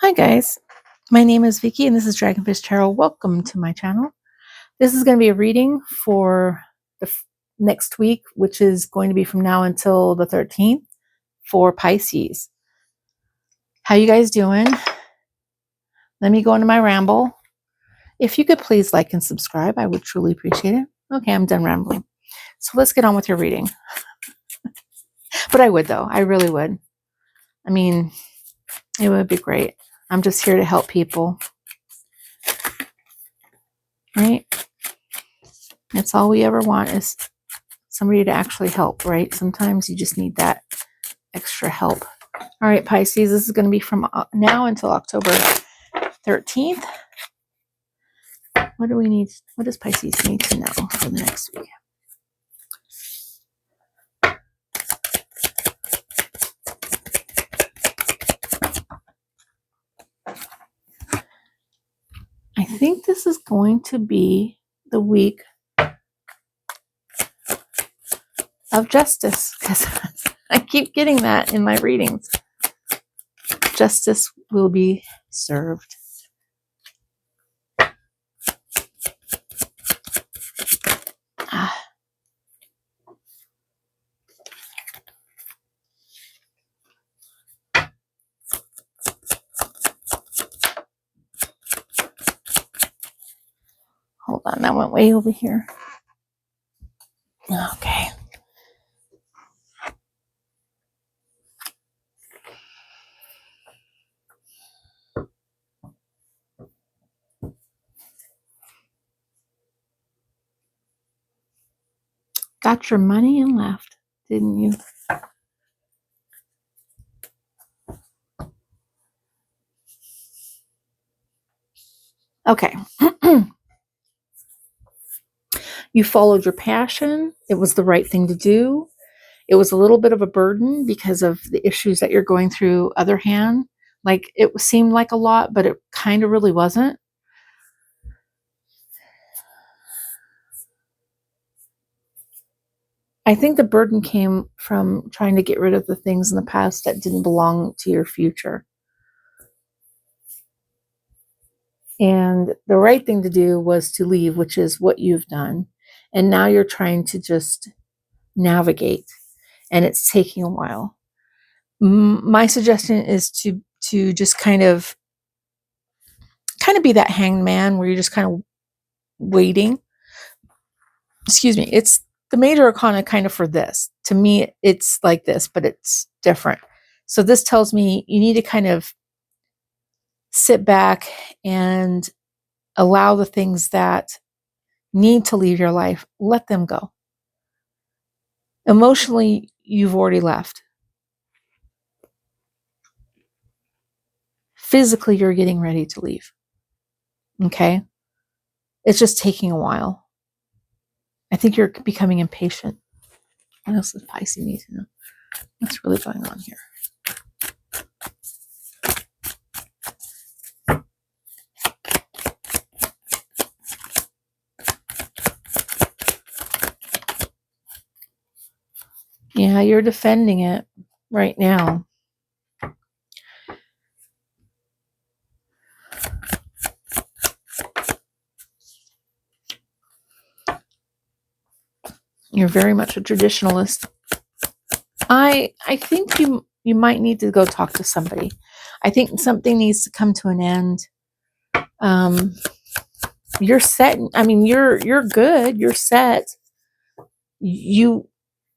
Hi guys, my name is Vicky and this is Dragonfish Tarot. Welcome to my channel. This is going to be a reading for the next week, which is going to be from now until the 13th for Pisces. How you guys doing? Let me go into my ramble. If you could please like and subscribe, I would truly appreciate it. Okay, I'm done rambling. So let's get on with your reading. But I would though, I really would. I mean, it would be great. I'm just here to help people. Right? That's all we ever want is somebody to actually help, right? Sometimes you just need that extra help. All right, Pisces, this is going to be from now until October 13th. What do we need? What does Pisces need to know for the next week? I think this is going to be the week of justice because I keep getting that in my readings. Justice will be served. Hold on, that went way over here. Okay. Got your money and left, didn't you? Okay. You followed your passion. It was the right thing to do. It was a little bit of a burden because of the issues that you're going through. Other hand, like it seemed like a lot, but it kind of really wasn't. I think the burden came from trying to get rid of the things in the past that didn't belong to your future. And the right thing to do was to leave, which is what you've done. And now you're trying to just navigate, and it's taking a while. My suggestion is to just kind of be that hanged man where you're just kind of waiting. Excuse me. It's the major arcana kind of for this. To me, it's like this, but it's different. So this tells me you need to kind of sit back and allow the things that need to leave your life, let them go. Emotionally, you've already left. Physically, you're getting ready to leave. Okay? It's just taking a while. I think you're becoming impatient. What else does Pisces need to know? What's really going on here? Yeah, you're defending it right now. You're very much a traditionalist. I think you might need to go talk to somebody. I think something needs to come to an end. You're set. I mean, you're good. You're set.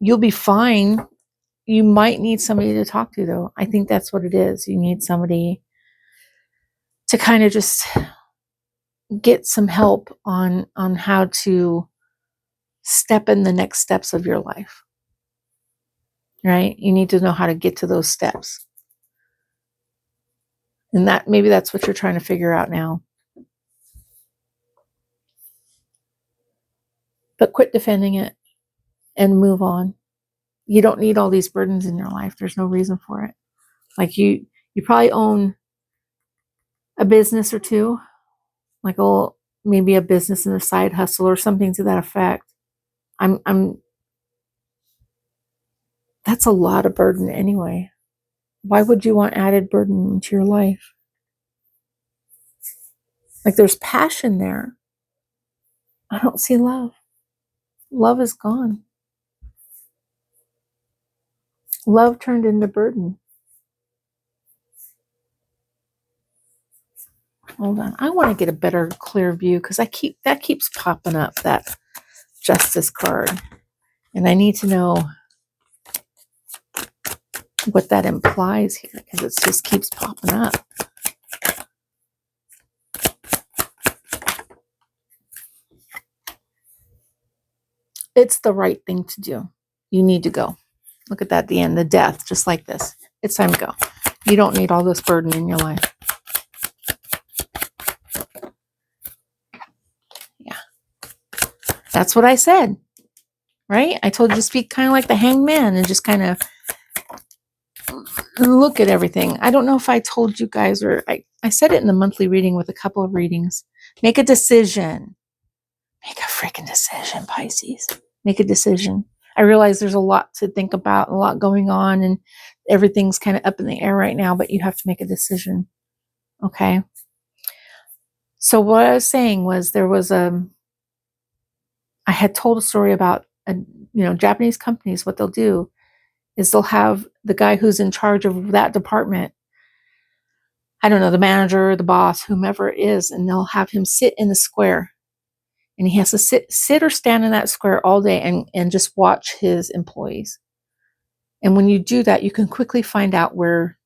You'll be fine. You might need somebody to talk to, though. I think that's what it is. You need somebody to kind of just get some help on how to step in the next steps of your life. Right? You need to know how to get to those steps. And that maybe that's what you're trying to figure out now. But quit defending it and move on. You don't need all these burdens in your life. There's no reason for it. Like you probably own a business or two, like maybe a business and a side hustle or something to that effect. That's a lot of burden anyway. Why would you want added burden into your life? Like there's passion there. I don't see love. Love is gone. Love turned into burden. Hold on. I want to get a better, clear view because that keeps popping up, that Justice card. And I need to know what that implies here because it just keeps popping up. It's the right thing to do. You need to go. Look at that at the end, the death, just like this. It's time to go. You don't need all this burden in your life. Yeah. That's what I said, right? I told you to speak kind of like the hanged man and just kind of look at everything. I don't know if I told you guys, or I said it in the monthly reading with a couple of readings. Make a decision. Make a freaking decision, Pisces. Make a decision. I realize there's a lot to think about, a lot going on, and everything's kind of up in the air right now, but you have to make a decision. Okay? So what I was saying was there was I had told a story about, Japanese companies, what they'll do is they'll have the guy who's in charge of that department, I don't know, the manager, the boss, whomever it is, and they'll have him sit in the square. And he has to sit or stand in that square all day and just watch his employees. And when you do that, you can quickly find out where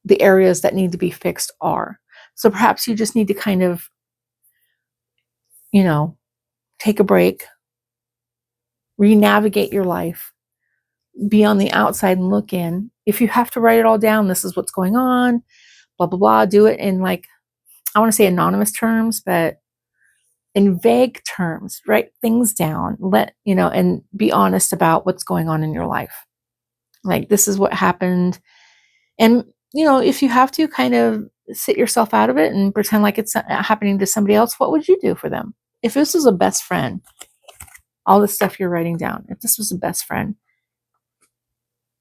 the areas that need to be fixed are. So perhaps you just need to kind of, take a break, re-navigate your life, be on the outside and look in. If you have to write it all down, this is what's going on, blah, blah, blah, do it in I want to say anonymous terms, but in vague terms, write things down, and be honest about what's going on in your life. Like, this is what happened. And, if you have to kind of sit yourself out of it and pretend like it's happening to somebody else, what would you do for them? If this was a best friend, all the stuff you're writing down, if this was a best friend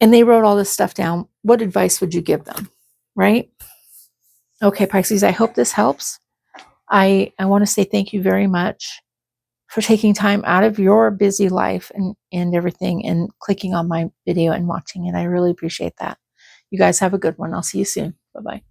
and they wrote all this stuff down, what advice would you give them? Right? Okay, Pisces, I hope this helps. I want to say thank you very much for taking time out of your busy life and everything and clicking on my video and watching it. I really appreciate that. You guys have a good one. I'll see you soon. Bye-bye.